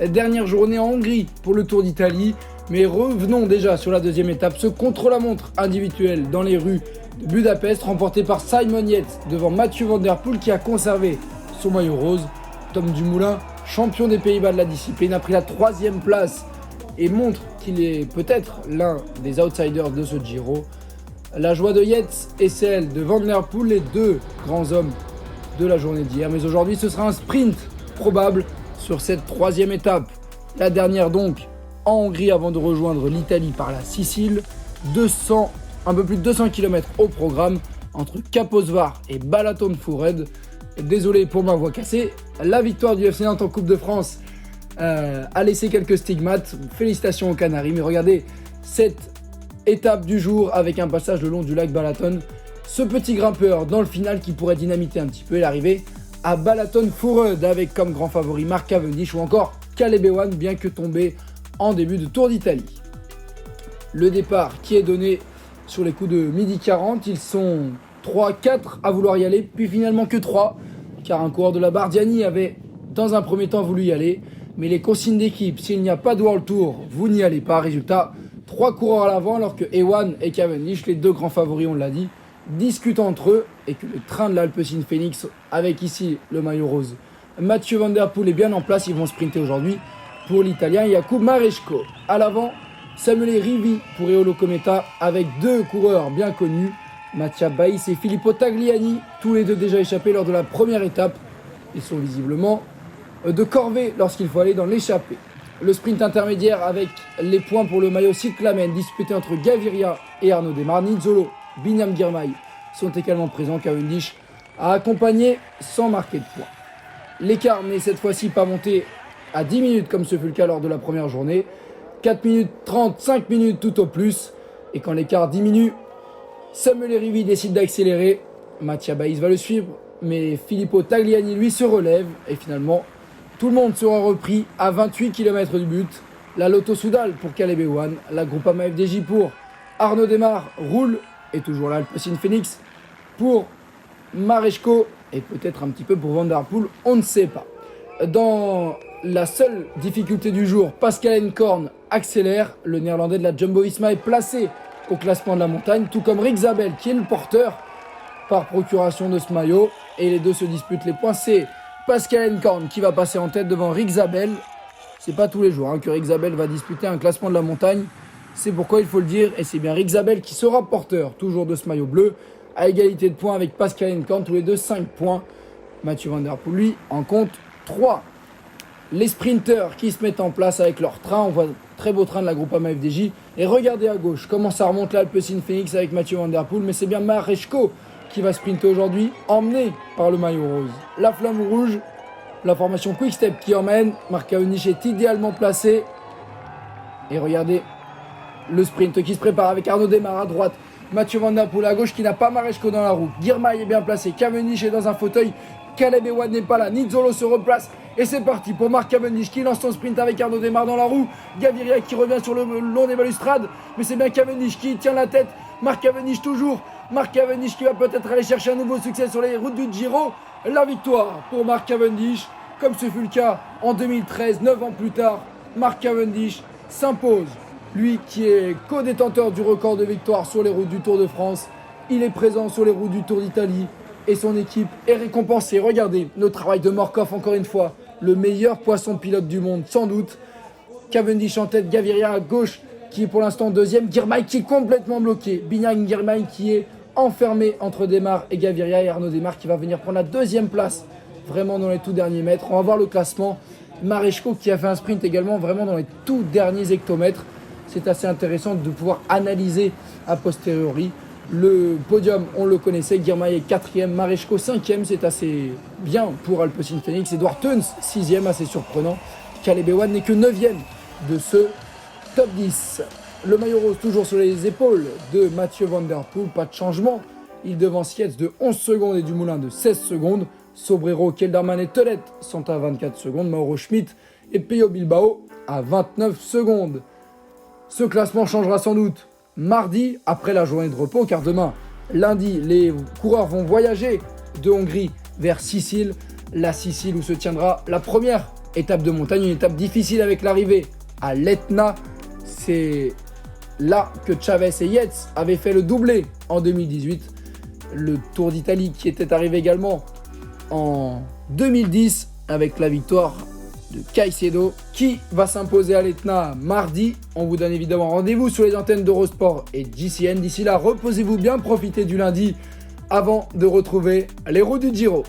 Dernière journée en Hongrie pour le Tour d'Italie. Mais revenons déjà sur la deuxième étape, ce contre-la-montre individuel dans les rues de Budapest, remporté par Simon Yates devant Mathieu Van Der Poel qui a conservé son maillot rose. Tom Dumoulin, champion des Pays-Bas de la discipline, a pris la 3e place et montre qu'il est peut-être l'un des outsiders de ce Giro. La joie de Yates et celle de Van Der Poel, les deux grands hommes de la journée d'hier. Mais aujourd'hui, ce sera un sprint probable sur cette 3e étape. La dernière donc en Hongrie avant de rejoindre l'Italie par la Sicile. Un peu plus de 200 km au programme entre Kaposvar et Balaton-Fured. Désolé pour ma voix cassée. La victoire du FC Nantes en Coupe de France a laissé quelques stigmates. Félicitations aux Canaries. Mais regardez cette étape du jour avec un passage le long du lac Balaton. Ce petit grimpeur dans le final qui pourrait dynamiter un petit peu l'arrivée à Balaton-Fured avec comme grand favori Mark Cavendish ou encore Caleb Ewan, bien que tombé en début de Tour d'Italie. Le départ qui est donné sur les coups de 12h40, ils sont 3-4 à vouloir y aller, puis finalement que 3, car un coureur de la Bardiani avait dans un premier temps voulu y aller, mais les consignes d'équipe, s'il n'y a pas de World Tour, vous n'y allez pas. Résultat, 3 coureurs à l'avant, alors que Ewan et Cavendish, les deux grands favoris, on l'a dit, discutent entre eux, et que le train de l'Alpecin Phoenix, avec ici le maillot rose, Mathieu Van Der Poel est bien en place. Ils vont sprinter aujourd'hui pour l'Italien Jakub Maresco. À l'avant, Samuele Rivi pour Eolo Cometa avec deux coureurs bien connus, Mattia Baïs et Filippo Tagliani, tous les deux déjà échappés lors de la première étape. Ils sont visiblement de corvée lorsqu'il faut aller dans l'échappée. Le sprint intermédiaire avec les points pour le maillot cyclamen disputé entre Gaviria et Arnaud Démare. Nizzolo, Binyam Girmay sont également présents. Cavendish a accompagné sans marquer de points. L'écart n'est cette fois-ci pas monté à 10 minutes comme ce fut le cas lors de la première journée. 4 minutes 30, 5 minutes tout au plus. Et quand l'écart diminue, Samuele Rivi décide d'accélérer. Mattia Baïs va le suivre, mais Filippo Tagliani lui se relève. Et finalement, tout le monde sera repris à 28 km du but. La Lotto Soudal pour Caleb Ewan, la Groupama FDJ pour Arnaud Démare roule. Et toujours là, l'Alpecin Phoenix pour Maresco. Et peut-être un petit peu pour Van Der Poel, on ne sait pas. Dans la seule difficulté du jour, Pascal Enkorn accélère. Le néerlandais de la Jumbo-Visma est placé au classement de la montagne, tout comme Rick Zabel qui est le porteur par procuration de ce maillot. Et les deux se disputent les points. C'est Pascal Enkorn qui va passer en tête devant Rick Zabel. C'est pas tous les jours que Rick Zabel va disputer un classement de la montagne. C'est pourquoi il faut le dire. Et c'est bien Rick Zabel qui sera porteur toujours de ce maillot bleu, à égalité de points avec Pascal Enkorn, tous les deux 5 points. Mathieu Van Der Poel, lui, en compte 3. Les sprinteurs qui se mettent en place avec leur train. On voit un très beau train de la Groupama FDJ. Et regardez à gauche comment ça remonte l'Alpecin Phoenix avec Mathieu Van Der Poel. Mais c'est bien Maresco qui va sprinter aujourd'hui, emmené par le maillot rose. La flamme rouge, la formation Quick Step qui emmène. Mark Cavendish est idéalement placé. Et regardez le sprint qui se prépare avec Arnaud Démare à droite. Mathieu Van Der Poel à gauche qui n'a pas Maresco dans la roue. Girmay est bien placé. Cavendish est dans un fauteuil. Caleb Ewan n'est pas là. Nizzolo se replace. Et c'est parti pour Mark Cavendish qui lance son sprint avec Arnaud Démare dans la roue. Gaviria qui revient sur le long des balustrades. Mais c'est bien Cavendish qui tient la tête. Mark Cavendish toujours. Mark Cavendish qui va peut-être aller chercher un nouveau succès sur les routes du Giro. La victoire pour Mark Cavendish. Comme ce fut le cas en 2013, 9 ans plus tard. Mark Cavendish s'impose. Lui qui est co-détenteur du record de victoire sur les routes du Tour de France. Il est présent sur les routes du Tour d'Italie. Et son équipe est récompensée. Regardez le travail de Morkov encore une fois. Le meilleur poisson pilote du monde sans doute. Cavendish en tête, Gaviria à gauche qui est pour l'instant deuxième. Girmay qui est complètement bloqué. Binyam Girmay qui est enfermé entre Démare et Gaviria. Et Arnaud Démare qui va venir prendre la deuxième place vraiment dans les tout derniers mètres. On va voir le classement. Maresco qui a fait un sprint également vraiment dans les tout derniers hectomètres. C'est assez intéressant de pouvoir analyser a posteriori. Le podium, on le connaissait, Girmay est 4e, Maresco 5e, c'est assez bien pour Alpecin Phoenix. Edward Theuns 6e, assez surprenant. Caleb Ewan n'est que 9e de ce top 10. Le maillot rose toujours sur les épaules de Mathieu Van Der Poel, pas de changement. Il devance Yates de 11 secondes et Dumoulin de 16 secondes. Sobrero, Kelderman et Tolet sont à 24 secondes. Mauro Schmidt et Peyo Bilbao à 29 secondes. Ce classement changera sans doute mardi, après la journée de repos, car demain, lundi, les coureurs vont voyager de Hongrie vers Sicile. La Sicile où se tiendra la première étape de montagne, une étape difficile avec l'arrivée à l'Etna. C'est là que Chavez et Yates avaient fait le doublé en 2018. Le Tour d'Italie qui était arrivé également en 2010 avec la victoire de Caicedo qui va s'imposer à l'Etna mardi. On vous donne évidemment rendez-vous sur les antennes d'Eurosport et GCN. D'ici là, reposez-vous bien, profitez du lundi avant de retrouver les roues du Giro.